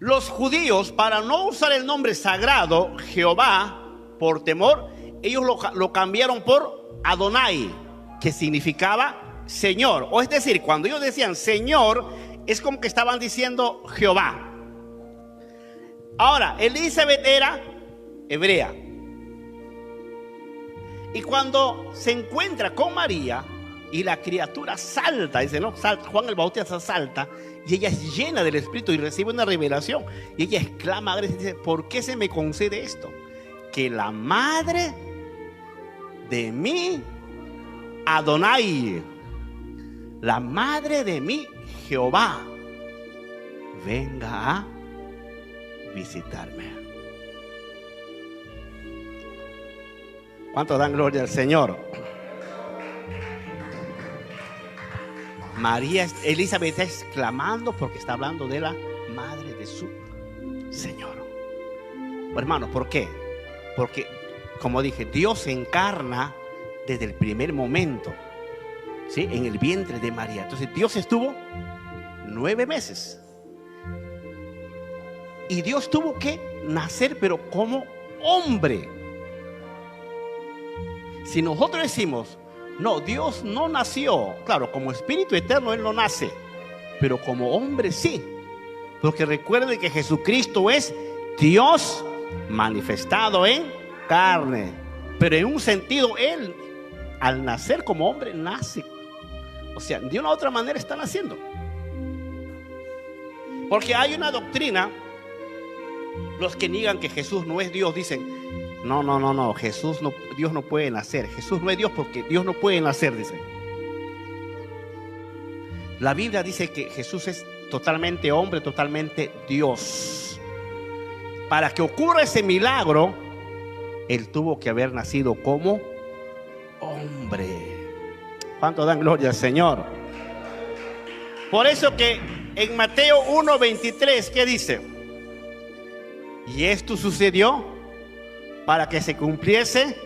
Los judíos, para no usar el nombre sagrado, Jehová, por temor, ellos lo cambiaron por Adonai, que significaba Señor. O es decir, cuando ellos decían Señor, es como que estaban diciendo Jehová. Ahora, Elizabeth era hebrea. Y cuando se encuentra con María y la criatura salta, dice, ¿no? Juan el Bautista salta y ella es llena del Espíritu y recibe una revelación. Y ella exclama, dice, ¿por qué se me concede esto? Que la madre de mi Adonai, la madre de mi Jehová, venga a visitarme. ¿Cuántos dan gloria al Señor? Elizabeth está exclamando porque está hablando de la madre de su Señor. Hermanos, ¿por qué? Porque, como dije, Dios se encarna desde el primer momento, ¿sí? En el vientre de María. Entonces Dios estuvo 9 meses. Y Dios tuvo que nacer, pero como hombre. Si nosotros decimos, no, Dios no nació, claro, como espíritu eterno Él no nace, pero como hombre sí. Porque recuerden que Jesucristo es Dios manifestado en carne. Pero en un sentido, Él, al nacer como hombre, nace. O sea, de una u otra manera está naciendo. Porque hay una doctrina, los que niegan que Jesús no es Dios, dicen, no, Dios no puede nacer. Jesús no es Dios porque Dios no puede nacer, dicen. La Biblia dice que Jesús es totalmente hombre, totalmente Dios. Para que ocurra ese milagro, Él tuvo que haber nacido como hombre. ¿Cuánto dan gloria al Señor? Por eso que en Mateo 1:23, ¿qué dice? Y esto sucedió para que se cumpliese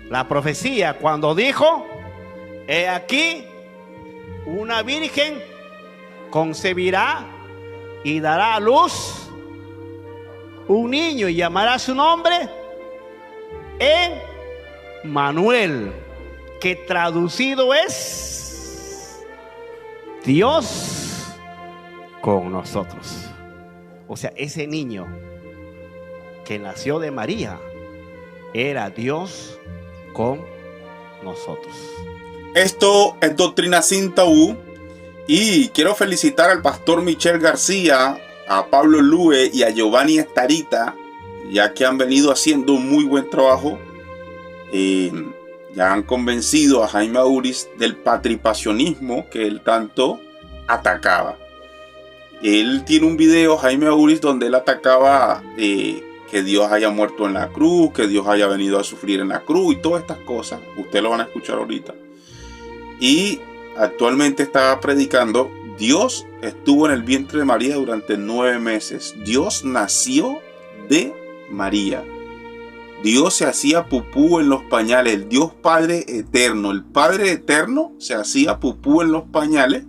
la profecía cuando dijo: he aquí, una virgen concebirá y dará a luz un niño y llamará su nombre Emmanuel, que traducido es Dios con nosotros. O sea, ese niño que nació de María era Dios con nosotros. Esto es Doctrina Sin Tabú y quiero felicitar al pastor Michel García, a Pablo Lue y a Giovanni Estarita, ya que han venido haciendo un muy buen trabajo. Ya han convencido a Jaime Auris del patripacionismo que él tanto atacaba. Él tiene un video, Jaime Auris, donde él atacaba que Dios haya muerto en la cruz, que Dios haya venido a sufrir en la cruz y todas estas cosas. Ustedes lo van a escuchar ahorita. Y actualmente está predicando: Dios estuvo en el vientre de María durante 9 meses. Dios nació de María. Dios se hacía pupú en los pañales. El Dios Padre eterno, el Padre eterno, se hacía pupú en los pañales.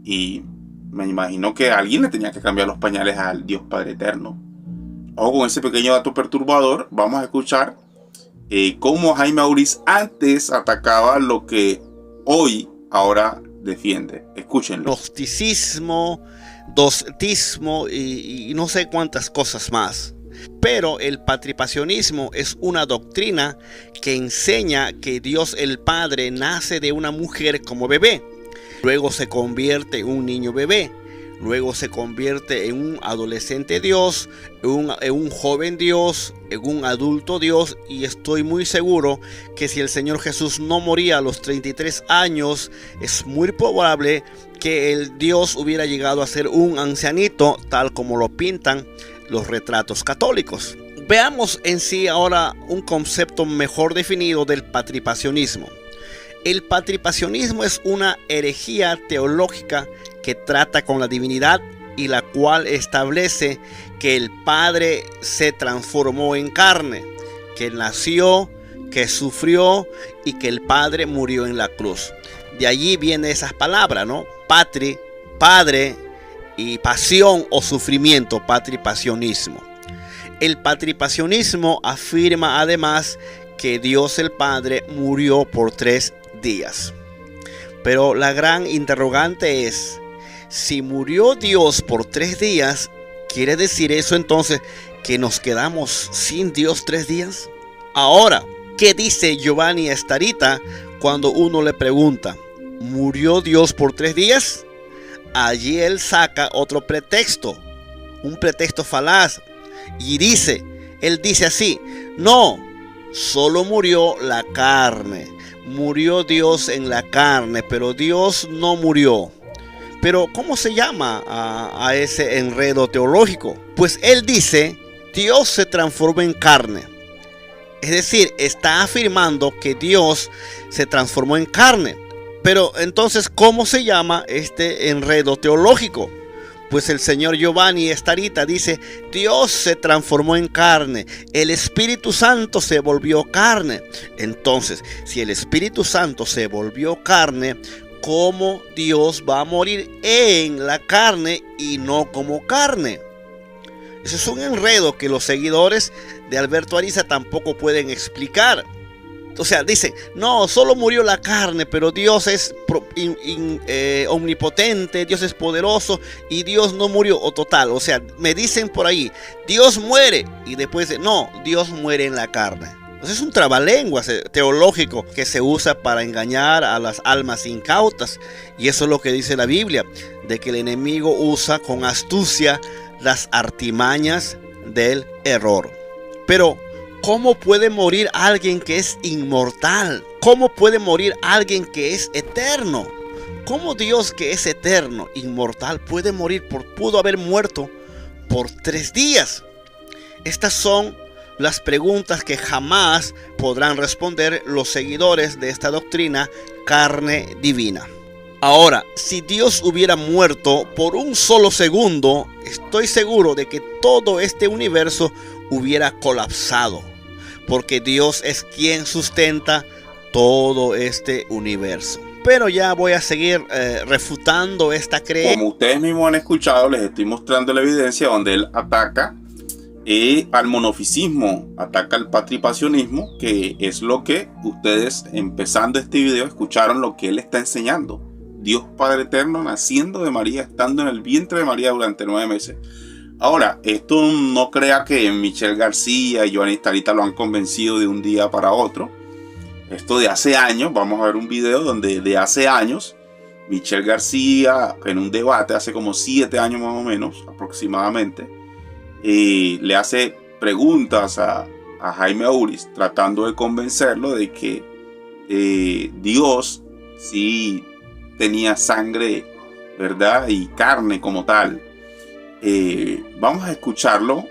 Y me imagino que alguien le tenía que cambiar los pañales al Dios Padre eterno. Ojo con ese pequeño dato perturbador. Vamos a escuchar cómo Jaime Auris antes atacaba lo que hoy, ahora defiende. Escúchenlo. Gnosticismo, docetismo y no sé cuántas cosas más. Pero el patripacionismo es una doctrina que enseña que Dios el Padre nace de una mujer como bebé. Luego se convierte en un niño bebé. Luego se convierte en un adolescente Dios, en un joven Dios, en un adulto Dios. Y estoy muy seguro que si el Señor Jesús no moría a los 33 años, es muy probable que el Dios hubiera llegado a ser un ancianito, tal como lo pintan los retratos católicos. Veamos en sí ahora un concepto mejor definido del patripacionismo. El patripacionismo es una herejía teológica que trata con la divinidad y la cual establece que el Padre se transformó en carne, que nació, que sufrió y que el Padre murió en la cruz. De allí vienen esas palabras, ¿no? Patri, Padre, y pasión o sufrimiento, patripasionismo. El patripasionismo afirma además que Dios el Padre murió por 3 días. Pero la gran interrogante es, si murió Dios por 3 días, ¿quiere decir eso entonces que nos quedamos sin Dios 3 días? Ahora, ¿qué dice Giovanni Starita cuando uno le pregunta, ¿murió Dios por 3 días? Allí él saca otro pretexto, un pretexto falaz, y él dice así, no, solo murió la carne, murió Dios en la carne, pero Dios no murió. Pero ¿cómo se llama a ese enredo teológico? Pues él dice, Dios se transformó en carne. Es decir, está afirmando que Dios se transformó en carne. Pero entonces, ¿cómo se llama este enredo teológico? Pues el señor Giovanni Starita dice, Dios se transformó en carne, el Espíritu Santo se volvió carne. Entonces, si el Espíritu Santo se volvió carne, ¿cómo Dios va a morir en la carne y no como carne? Eso es un enredo que los seguidores de Alberto Ariza tampoco pueden explicar. O sea, dicen, no, solo murió la carne, pero Dios es omnipotente, Dios es poderoso y Dios no murió. O total, o sea, me dicen por ahí, Dios muere y después dicen, no, Dios muere en la carne. Entonces es un trabalenguas teológico que se usa para engañar a las almas incautas. Y eso es lo que dice la Biblia, de que el enemigo usa con astucia las artimañas del error. Pero ¿cómo puede morir alguien que es inmortal? ¿Cómo puede morir alguien que es eterno? ¿Cómo Dios, que es eterno, inmortal, pudo haber muerto por 3 días? Estas son las preguntas que jamás podrán responder los seguidores de esta doctrina carne divina. Ahora, si Dios hubiera muerto por un solo segundo, estoy seguro de que todo este universo hubiera colapsado, porque Dios es quien sustenta todo este universo. Pero ya voy a seguir refutando esta creencia. Como ustedes mismos han escuchado, les estoy mostrando la evidencia donde él ataca al monofisismo, ataca al patripasionismo, que es lo que ustedes, empezando este video, escucharon lo que él está enseñando. Dios Padre Eterno naciendo de María, estando en el vientre de María durante 9 meses. Ahora, esto no crea que Michelle García y Giovanni Starita lo han convencido de un día para otro. Esto de hace años, vamos a ver un video donde de hace años, Michelle García, en un debate, hace como 7 años más o menos, aproximadamente, le hace preguntas a Jaime Auris, tratando de convencerlo de que Dios sí tenía sangre, ¿verdad? Y carne como tal. Vamos a escucharlo,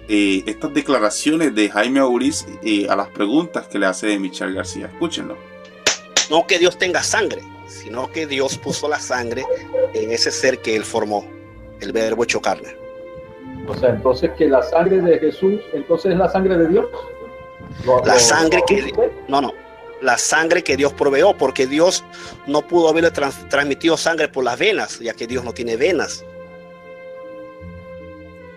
estas declaraciones de Jaime Auris a las preguntas que le hace Michelle García. Escúchenlo. No que Dios tenga sangre, sino que Dios puso la sangre en ese ser que él formó, el verbo hecho carne. O sea, entonces que la sangre de Jesús, entonces es la sangre de Dios. La sangre que Dios proveyó, porque Dios no pudo haberle transmitido sangre por las venas, ya que Dios no tiene venas.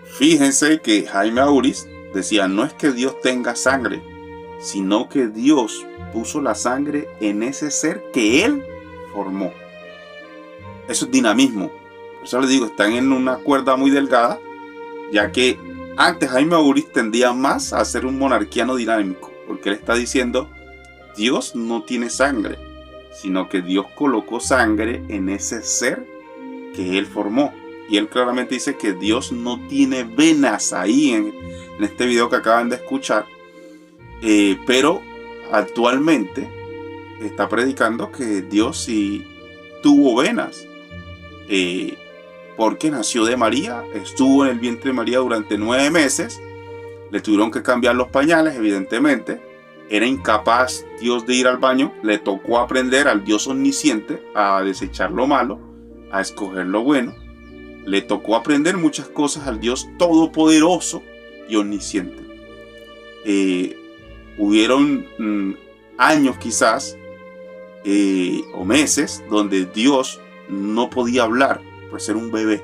Fíjense que Jaime Auris decía, no es que Dios tenga sangre, sino que Dios puso la sangre en ese ser que él formó. Eso es dinamismo. Por eso les digo, están en una cuerda muy delgada, ya que antes Jaime Auris tendía más a ser un monarquiano dinámico, porque él está diciendo, Dios no tiene sangre, sino que Dios colocó sangre en ese ser que él formó. Y él claramente dice que Dios no tiene venas ahí en este video que acaban de escuchar. Pero actualmente está predicando que Dios sí tuvo venas. Porque nació de María, estuvo en el vientre de María durante 9 meses. Le tuvieron que cambiar los pañales, evidentemente. Era incapaz Dios de ir al baño. Le tocó aprender al Dios omnisciente a desechar lo malo, a escoger lo bueno. Le tocó aprender muchas cosas al Dios todopoderoso y omnisciente. Hubieron años quizás o meses donde Dios no podía hablar por ser un bebé.